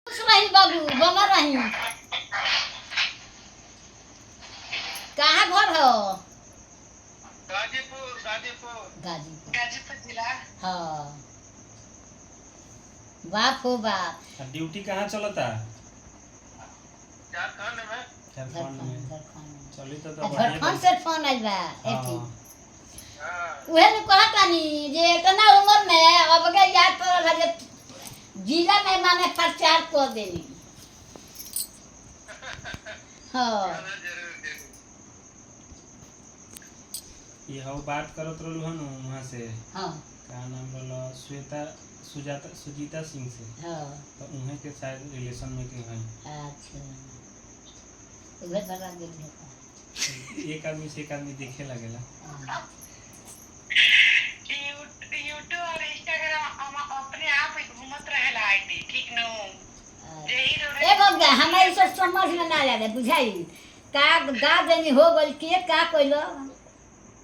खुश रही बाबू, बना रही। कहाँ घर हो? गाजीपुर गाजीपुर गाजीपुर। गाजीपुर जिला। हाँ, बाप हो बाप। ड्यूटी कहाँ चलता? झारखंड में। झारखंड में झारखंड चली तो झारखंड बढ़िया से फोन आइल बा एथी। हाँ उहे ने कहतानी जे इतना उम्र में अब के याद पड़ल है जे जिला में माने प्रचार कर देनी। हाँ, जरूर जरूर। ये हम बात करत रहलू हन वहाँ से हाँ, का नाम रहला सुजीता सिंह से, हाँ। तो उन्हें के शायद रिलेशन में के हैं। अच्छा, उहे बड़ा दिल है। एक आदमी से एक आदमी देखे लगेला। हाँ। यूट्यूब और इंस्टाग्राम अपने आप घूमत रहेला आईडी ठीक न। ए बब्बा हमारी सब समझ में ना आया बुझाई का गा देनी हो गई के का कइलो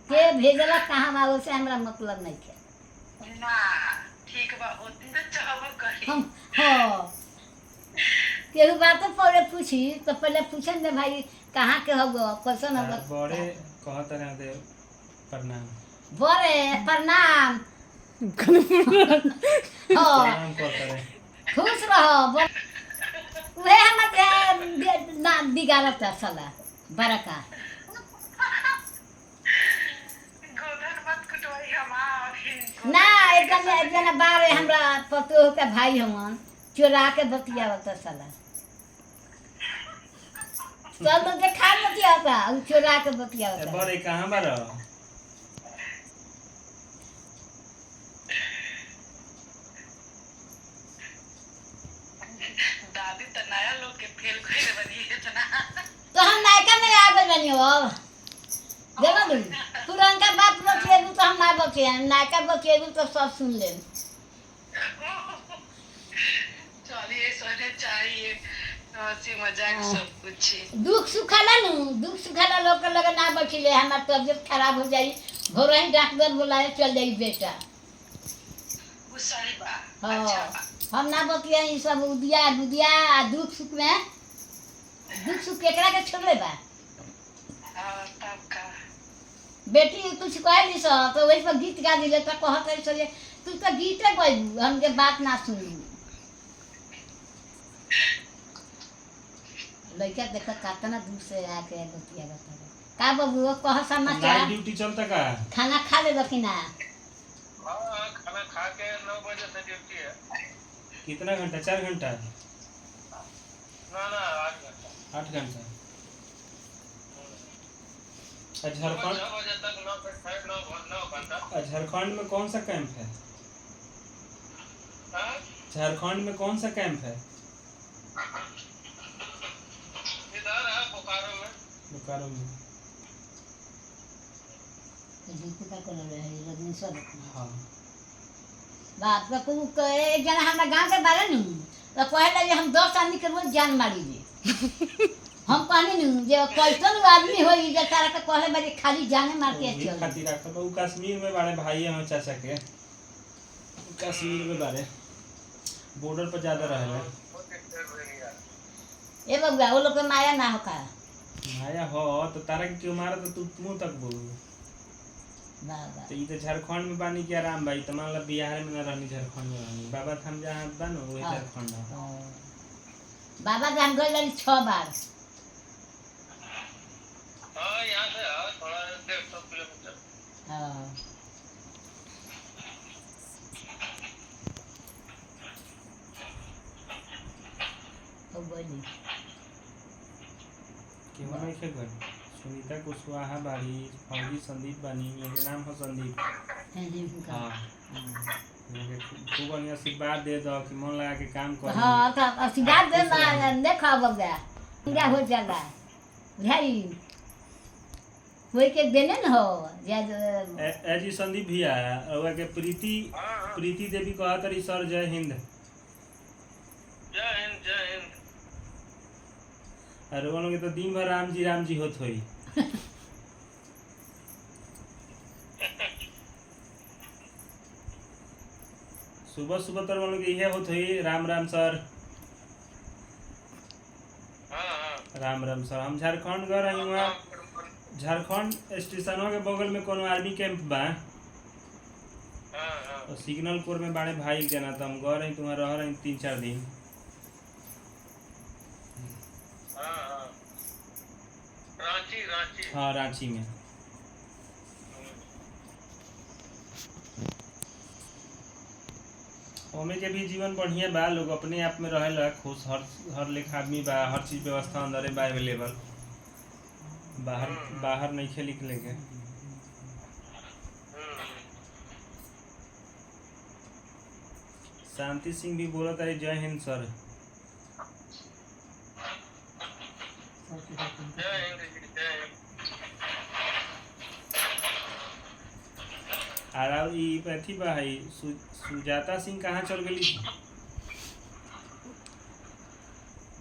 के भेजला कहाँ मारो से हमरा मतलब नहीं है। ना ठीक बा ओतिन तो चाहबो करी हम हाँ केहू बात तो पहले पूछी तो पहले पूछन दे भाई कहाँ के होगो कैसन होगो। बड़े कहत रहे दे प्रणाम बड़े प्रणाम। हाँ, प्रणाम कहत रहे। खुश रहो उहे हमर ना बिगाड़त साला बड़का। गोधन मत कुटवाई हमार ना एक जना बारे हमरा पतोह के भाई हमन चोरा के बतियावत साला। चल तो देखा बतियावता उ चोरा के बतियावता। बड़े कहाँ बार? दादी तो नया लोग के फेल कइले बनी इतना। तो हम नायका में आ गइल बनी अब देना दू पुरानका बात बतिएबू तो हम ना बतिए नायका बतिएबू तो सब सुन ले। चलिए सोने चाहिए हंसी मजाक सब कुछ। दुख सुखाला लोग के लगे ना बचिले हमार तबियत खराब हो जाई भोर ही डॉक्टर बुलाए चल जाई बेटा। गुस्साई बा हाँ, अच्छा बा। हम ना बतिया ई सब उदिया दुदिया दुख सुख में दुख सुख केकरा के छोड़ले बा। हाँ तब का बेटी कुछ कहली स तो वही पर गीत गा दिले तो कहत है सजे तू तो गीते गइबू हमके बात ना सुनू। लड़का देख कितना दूर से आके बतिया बता का बाबू वो कह नाइट समाचार ड्यूटी चलता का? खाना खा ले कि ना? हाँ खाना खा के 9 बजे से ड्यूटी है। कितना घंटा? 4 घंटा? ना 8 घंटा। 8 घंटा। झारखंड 6 बजे तक 9 घंटा। झारखंड में कौन सा कैंप है? हाँ? झारखंड में कौन सा कैंप है? इधर है बोकारो में। बोकारो में। दीपिका को ले रही रजनीश्वर हाँ बाप का को एक जना हमरा गांव के बारे नु तो कहला जे हम 10 आदमी के रोज जान मारी जे हम कहनी नु जे कैसन आदमी होई जे तारा के कहले बाजे खाली जाने मार के वही चल। खातिर रखा वो कश्मीर में बारे भाई है हमारे चाचा के। कश्मीर में बारे बॉर्डर पर ज्यादा रहेला। ए बबुआ वो लोग के माया ना हो का माया हो तो तारा के क्यों मारा तो तू मुंह तक बोल। बाबा तो ये झारखंड में बानी के आराम भाई तो मान ला बिहार में ना रहनी झारखंड में रहनी बाबा धाम जहाँ बा ना वही हाँ। झारखंड है। बाबा जान गइल 6 बार। हाँ यहाँ से है थोड़ा 150 किलोमीटर। हां तो बोली क्यों नहीं खे घर? सुनीता कुशवाहा बाड़ी फौजी संदीप बानी मेरे नाम हो संदीप। हाँ खूब बढ़िया आशीर्वाद दे दो कि मन लगा के काम कर। हाँ तो आशीर्वाद दे ना देखा बबुआ पूरा हो जाला भाई कोई के देने न हो जी संदीप भैया और के प्रीति देवी कहा तरी सर जय हिंद। जय हिंद जय हिंद। और वो लोग के तो दिन भर राम जी होत होई। सुबह सुबह तो वो लोग के इहे होत होई राम राम सर। राम राम सर, हम झारखंड गए रही वहाँ। झारखंड स्टेशनों के बगल में कोनो आर्मी कैंप बा, और सिग्नल कोर में बाड़े भाई एक जना, तो हम गए रही, तुम्हारा रह रही 3-4 दिन। रांची हाँ, रांची में। ओमे के भी जीवन बढ़िया बा, लोग अपने आप में रहेला खुश, हर लेखा आदमी बा, हर चीज व्यवस्था अंदर बा अवेलेबल, बाहर नहीं खेल निकले के। शांति सिंह भी बोलत है, जय हिंद सर। ई अथी बा है, सुजाता सिंह कहाँ चल गई?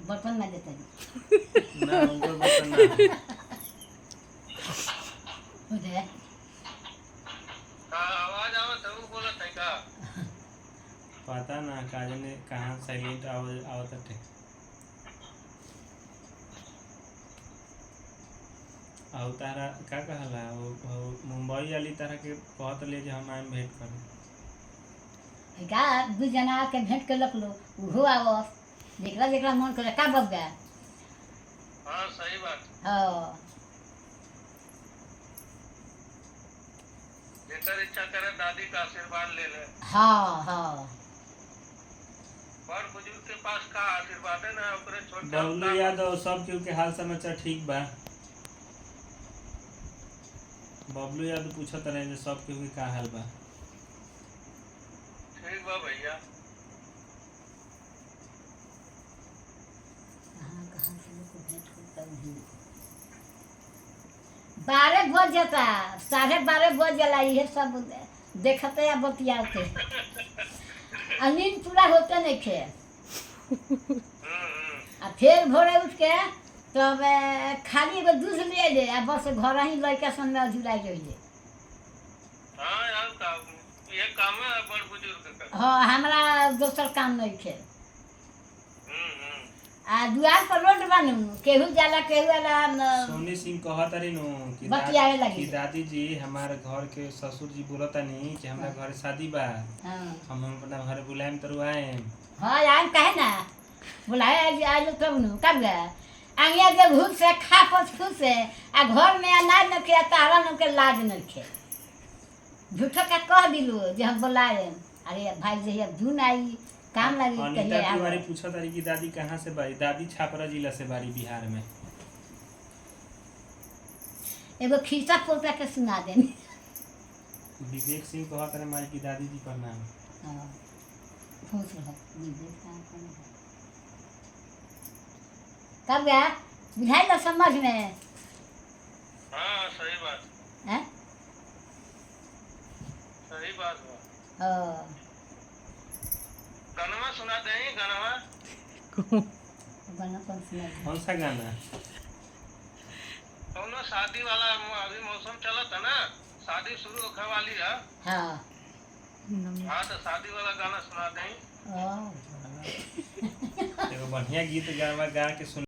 बर्तन में देते ना उनको बर्तन ना। आवाज आवत है, वो बोलत है का? पता ना काजन ने कहाँ साइलेंट आवत थे। और तारा का कहला वो मुंबई वाली तरह के कहत ले जे हम आइम भेंट करे। का 2 जना के भेंट कर लो, उहो आवस, जेकरा मन करे का बग गया। हाँ सही बात। हाँ, जेकर इच्छा करे दादी का आशीर्वाद ले ले। हाँ। बड़ बुजुर्ग के पास का आशीर्वाद है ना, ओकरे छोटे बबलू यादव सब केहू के हाल समाचार ठीक बा। बबलू यादव पूछत रहे जे सब केहू के का हाल बा। ठीक बा भैया। कहाँ से लोग को भेंट होता नहीं। 12 बज जाता, 12:30 बज जाला, ये सब देखते या बतियाते, नींद पूरा होते नहीं थे। आ फिर भोरे उठ के तब खाली एगो दूध ले ले, आ बस घर ही लड़का सन में झुला जाइए। हाँ यार का ये काम है बड़ बुजुर्ग का। हाँ, हमारा दोसर काम नहीं थे। आ दुआर पर रोड बनू, केहू जाला केहू वाला। सोनी सिंह कहत रही नो बतियावे लगी कि दादी जी हमारे घर के ससुर जी बोलता नहीं कि हमरा घर शादी बा। हम अपना घर बुलाएम तो आए। हाँ आम कहे ना बुलाए आज तब नु कब गया आंगिया के भूख से खा पस खुश से आ घर में अनाज न के तारा न के लाज न के झूठो का कह दिलू जे हम बुलाए। अरे भाई जी अब जून आई काम लगी अनिता तिवारी पूछत रही कि दादी कहाँ से बारी? दादी छापरा जिला से बारी, बिहार में। एगो खिस्सा पोता के सुना देनी। विवेक सिंह कहत रहे माई की दादी जी का नाम। हां खुश रहो विवेक का नाम कब गया बुझाई लो समझ में। हाँ सही बात हैं सही बात बा। हां गाना सुना दें गाना। गाना कौन सुना? कौन सा गाना? कौनो शादी वाला अभी मौसम चला था ना, शादी शुरू होने वाली है। हाँ हाँ तो शादी वाला गाना सुना दें। एगो बढ़िया गीत गा के सुन।